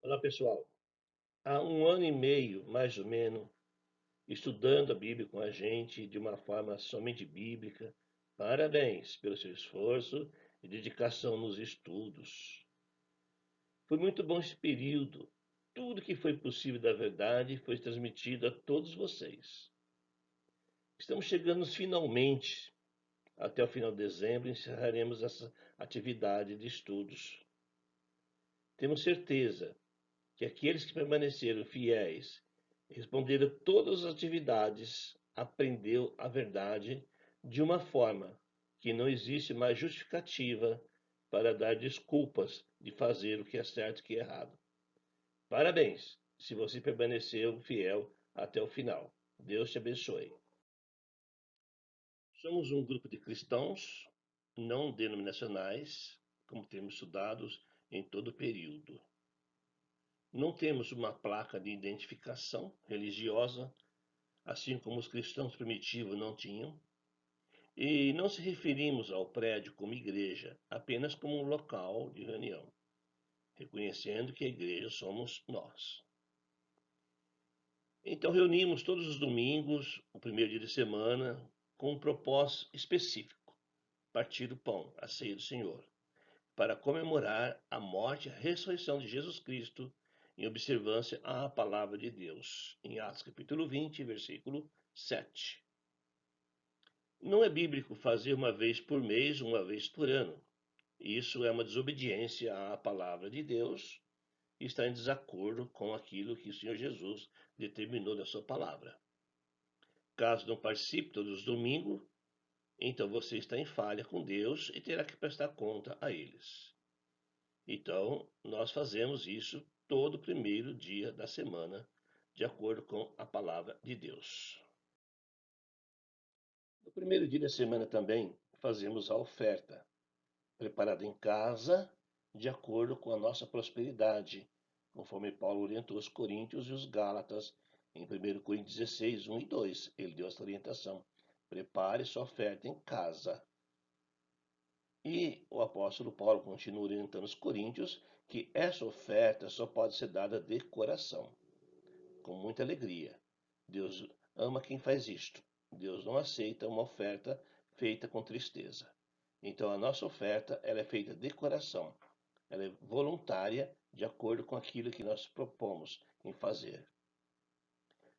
Olá, pessoal. Há um ano e meio, mais ou menos, estudando a Bíblia com a gente de uma forma somente bíblica. Parabéns pelo seu esforço e dedicação nos estudos. Foi muito bom esse período. Tudo que foi possível da verdade foi transmitido a todos vocês. Estamos chegando finalmente. Até o final de dezembro encerraremos essa atividade de estudos. Temos certeza que aqueles que permaneceram fiéis e responderam todas as atividades aprendeu a verdade de uma forma que não existe mais justificativa para dar desculpas de fazer o que é certo e o que é errado. Parabéns, se você permaneceu fiel até o final. Deus te abençoe. Somos um grupo de cristãos não denominacionais, como temos estudado em todo o período. Não temos uma placa de identificação religiosa, assim como os cristãos primitivos não tinham, e não se referimos ao prédio como igreja, apenas como um local de reunião, reconhecendo que a igreja somos nós. Então reunimos todos os domingos, o primeiro dia de semana, com um propósito específico: partir o pão, a ceia do Senhor, para comemorar a morte e a ressurreição de Jesus Cristo em observância à palavra de Deus, em Atos capítulo 20, versículo 7. Não é bíblico fazer uma vez por mês, uma vez por ano. Isso é uma desobediência à palavra de Deus e está em desacordo com aquilo que o Senhor Jesus determinou na sua palavra. Caso não participe todos os domingos, então você está em falha com Deus e terá que prestar conta a eles. Então, nós fazemos isso todo primeiro dia da semana, de acordo com a palavra de Deus. No primeiro dia da semana também fazemos a oferta, preparada em casa, de acordo com a nossa prosperidade, conforme Paulo orientou os coríntios e os gálatas em 1 Coríntios 16, 1 e 2. Ele deu essa orientação: prepare sua oferta em casa. E o apóstolo Paulo continua orientando os coríntios que essa oferta só pode ser dada de coração, com muita alegria. Deus ama quem faz isto. Deus não aceita uma oferta feita com tristeza. Então a nossa oferta ela é feita de coração. Ela é voluntária, de acordo com aquilo que nós propomos em fazer.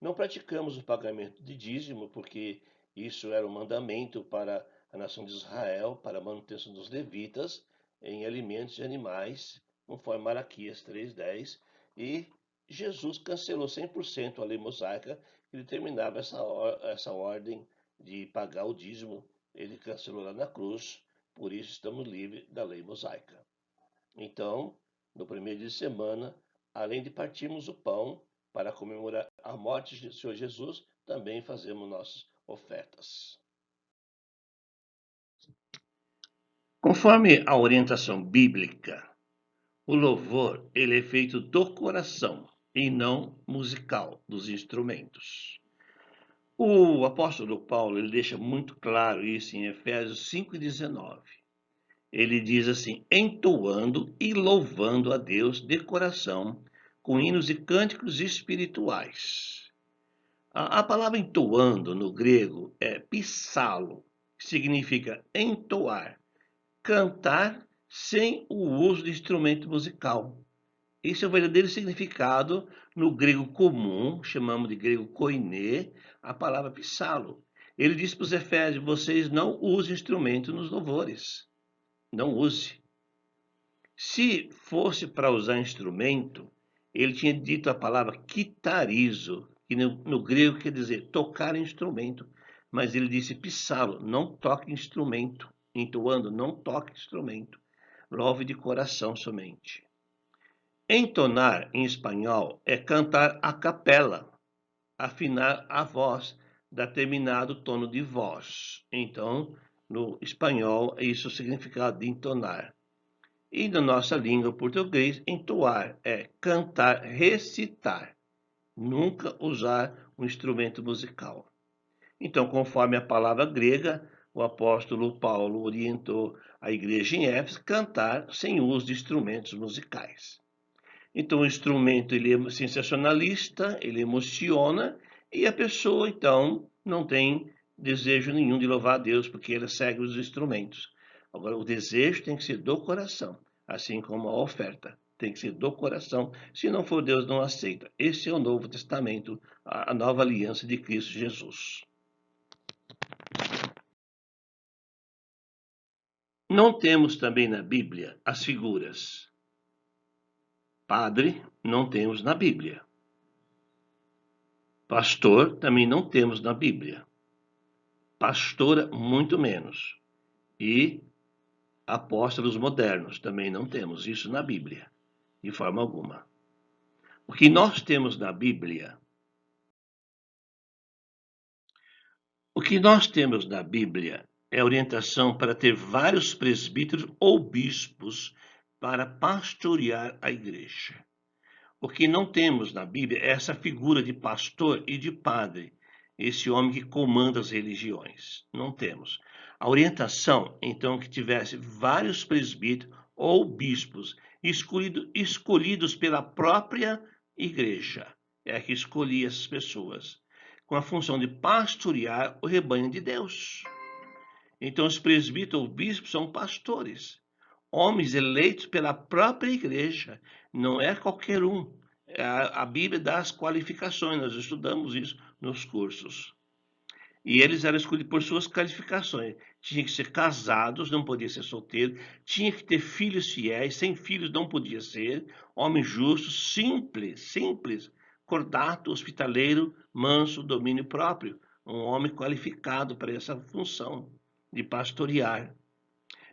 Não praticamos o pagamento de dízimo, porque isso era um mandamento para a nação de Israel, para a manutenção dos levitas em alimentos e animais, conforme Malaquias 3:10, e Jesus cancelou 100% a lei mosaica que determinava essa ordem de pagar o dízimo. Ele cancelou lá na cruz, por isso estamos livres da lei mosaica. Então, no primeiro dia de semana, além de partirmos o pão para comemorar a morte do Senhor Jesus, também fazemos nossas ofertas. Conforme a orientação bíblica, o louvor ele é feito do coração e não musical dos instrumentos. O apóstolo Paulo ele deixa muito claro isso em Efésios 5:19. Ele diz assim: entoando e louvando a Deus de coração, com hinos e cânticos espirituais. A palavra entoando no grego é pissalo, que significa entoar, cantar sem o uso de instrumento musical. Esse é o verdadeiro significado no grego comum, chamamos de grego koiné, a palavra pissalo. Ele diz para os Efésios: vocês não usem instrumento nos louvores. Não use. Se fosse para usar instrumento, ele tinha dito a palavra quitarizo, que no grego quer dizer tocar instrumento, mas ele disse pissalo, não toque instrumento, entoando, não toque instrumento, louve de coração somente. Entonar em espanhol é cantar a capela, afinar a voz, determinado tono de voz. Então, no espanhol, isso é o significado de entonar. E na nossa língua português, entoar é cantar, recitar, nunca usar um instrumento musical. Então, conforme a palavra grega, o apóstolo Paulo orientou a igreja em Éfeso cantar sem uso de instrumentos musicais. Então o instrumento ele é sensacionalista, ele emociona e a pessoa então não tem desejo nenhum de louvar a Deus porque ela segue os instrumentos. Agora o desejo tem que ser do coração, assim como a oferta tem que ser do coração. Se não for, Deus não aceita. Esse é o Novo Testamento, a nova aliança de Cristo Jesus. Não temos também na Bíblia as figuras padre, não temos na Bíblia. Pastor, também não temos na Bíblia. Pastora, muito menos. E apóstolos modernos, também não temos isso na Bíblia, de forma alguma. O que nós temos na Bíblia, o que nós temos na Bíblia é orientação para ter vários presbíteros ou bispos para pastorear a igreja. O que não temos na Bíblia é essa figura de pastor e de padre, esse homem que comanda as religiões. Não temos. A orientação, então, que tivesse vários presbíteros ou bispos escolhidos pela própria igreja. É a que escolhia essas pessoas, com a função de pastorear o rebanho de Deus. Então, os presbíteros ou bispos são pastores, homens eleitos pela própria igreja, não é qualquer um. A Bíblia dá as qualificações, nós estudamos isso nos cursos. E eles eram escolhidos por suas qualificações. Tinha que ser casados, não podia ser solteiro, tinha que ter filhos fiéis, sem filhos não podia ser, homem justo, simples, cordato, hospitaleiro, manso, domínio próprio, um homem qualificado para essa função de pastorear.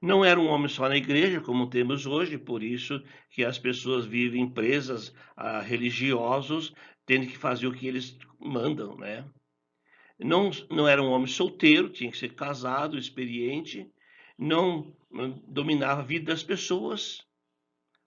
Não era um homem só na igreja, como temos hoje, por isso que as pessoas vivem presas a religiosos, tendo que fazer o que eles mandam, né? Não era um homem solteiro, tinha que ser casado, experiente, não dominava a vida das pessoas.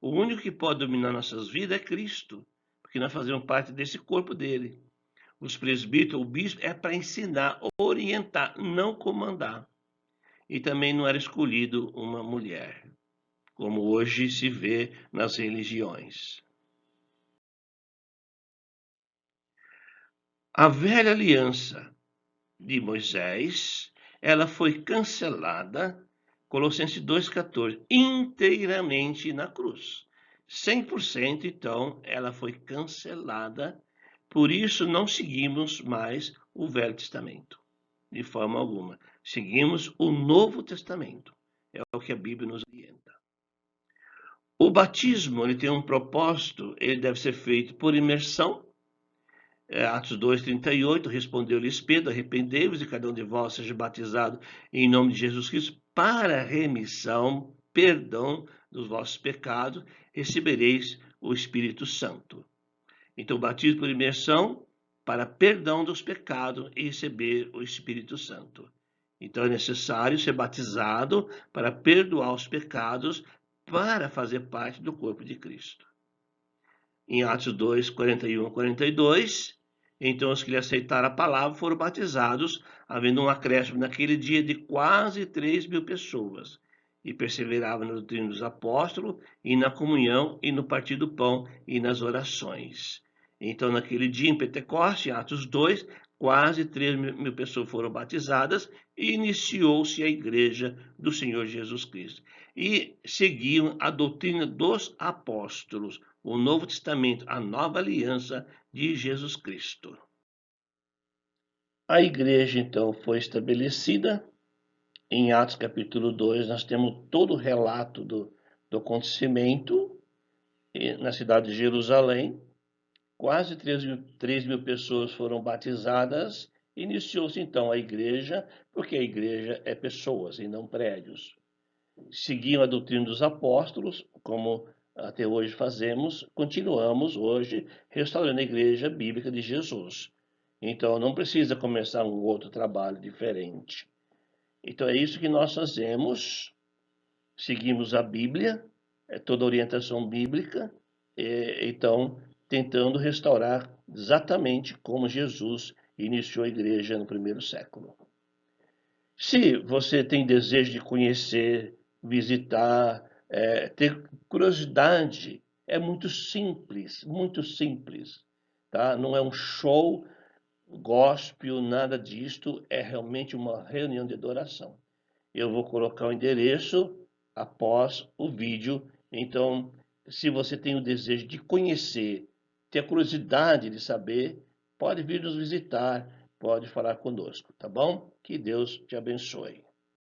O único que pode dominar nossas vidas é Cristo, porque nós fazemos parte desse corpo dele. Os presbíteros, o bispo, é para ensinar, orientar, não comandar. E também não era escolhido uma mulher, como hoje se vê nas religiões. A velha aliança de Moisés, ela foi cancelada, Colossenses 2,14, inteiramente na cruz. 100%, então, ela foi cancelada, por isso não seguimos mais o Velho Testamento, de forma alguma. Seguimos o Novo Testamento, é o que a Bíblia nos orienta. O batismo ele tem um propósito, ele deve ser feito por imersão. Atos 2,38, respondeu-lhes Pedro, arrependei-vos e cada um de vós seja batizado em nome de Jesus Cristo para remissão, perdão dos vossos pecados, recebereis o Espírito Santo. Então, batismo por imersão para perdão dos pecados e receber o Espírito Santo. Então, é necessário ser batizado para perdoar os pecados, para fazer parte do corpo de Cristo. Em Atos 2, 41 a 42, então os que lhe aceitaram a palavra foram batizados, havendo um acréscimo naquele dia de quase 3.000 pessoas, e perseveravam na doutrina dos apóstolos, e na comunhão, e no partir do pão, e nas orações. Então, naquele dia, em Pentecoste, em Atos 2, quase 3.000 pessoas foram batizadas, e iniciou-se a igreja do Senhor Jesus Cristo. E seguiam a doutrina dos apóstolos, o Novo Testamento, a nova aliança de Jesus Cristo. A igreja, então, foi estabelecida. Em Atos capítulo 2, nós temos todo o relato do acontecimento na cidade de Jerusalém. Quase 3.000 pessoas foram batizadas. Iniciou-se, então, a igreja, porque a igreja é pessoas e não prédios. Seguiam a doutrina dos apóstolos, como até hoje fazemos, continuamos hoje restaurando a igreja bíblica de Jesus. Então não precisa começar um outro trabalho diferente. Então é isso que nós fazemos, seguimos a Bíblia, toda a orientação bíblica, então tentando restaurar exatamente como Jesus iniciou a igreja no primeiro século. Se você tem desejo de conhecer, visitar, ter curiosidade, é muito simples, tá? Não é um show gospel, nada disto, é realmente uma reunião de adoração. Eu vou colocar o endereço após o vídeo, então, se você tem o desejo de conhecer, ter a curiosidade de saber, pode vir nos visitar, pode falar conosco, tá bom? Que Deus te abençoe.